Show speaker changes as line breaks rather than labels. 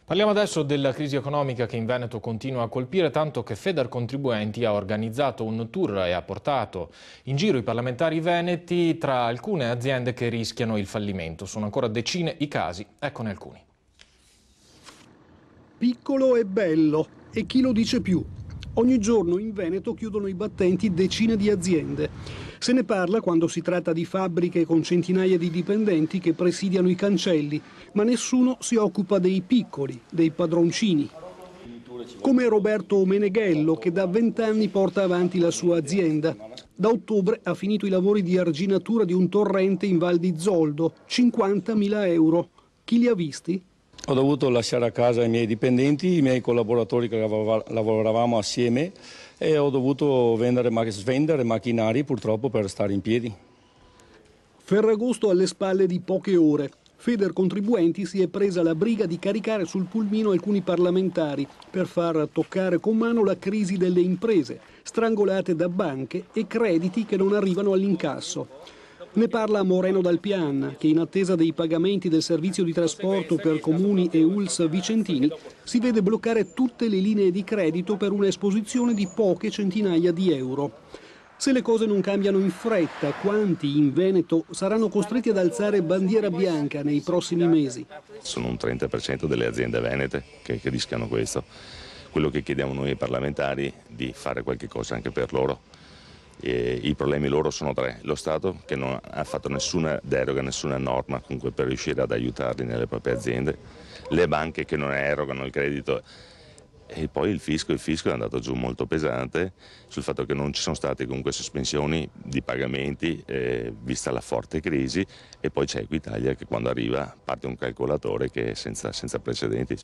Parliamo adesso della crisi economica che in Veneto continua a colpire, tanto che Federcontribuenti ha organizzato un tour e ha portato in giro i parlamentari veneti tra alcune aziende che rischiano il fallimento. Sono ancora decine i casi, eccone alcuni.
Piccolo e bello, e chi lo dice più? Ogni giorno in Veneto chiudono i battenti decine di aziende. Se ne parla quando si tratta di fabbriche con centinaia di dipendenti che presidiano i cancelli, ma nessuno si occupa dei piccoli, dei padroncini. Come Roberto Meneghello, che da 20 anni porta avanti la sua azienda. Da ottobre ha finito i lavori di arginatura di un torrente in Val di Zoldo, 50.000 euro. Chi li ha visti?
Ho dovuto lasciare a casa i miei dipendenti, i miei collaboratori che lavoravamo assieme e ho dovuto svendere macchinari purtroppo per stare in piedi.
Ferragosto alle spalle di poche ore. Federcontribuenti si è presa la briga di caricare sul pulmino alcuni parlamentari per far toccare con mano la crisi delle imprese, strangolate da banche e crediti che non arrivano all'incasso. Ne parla Moreno Dal Pian, che in attesa dei pagamenti del servizio di trasporto per comuni e ULS vicentini si vede bloccare tutte le linee di credito per un'esposizione di poche centinaia di euro. Se le cose non cambiano in fretta, quanti in Veneto saranno costretti ad alzare bandiera bianca nei prossimi mesi?
Sono un 30% delle aziende venete che rischiano questo. Quello che chiediamo noi ai parlamentari è di fare qualche cosa anche per loro. I problemi loro sono tre: lo Stato che non ha fatto nessuna deroga, nessuna norma comunque per riuscire ad aiutarli nelle proprie aziende, le banche che non erogano il credito e poi il fisco è andato giù molto pesante sul fatto che non ci sono state comunque sospensioni di pagamenti vista la forte crisi, e poi c'è Equitalia che quando arriva parte un calcolatore che è senza precedenti.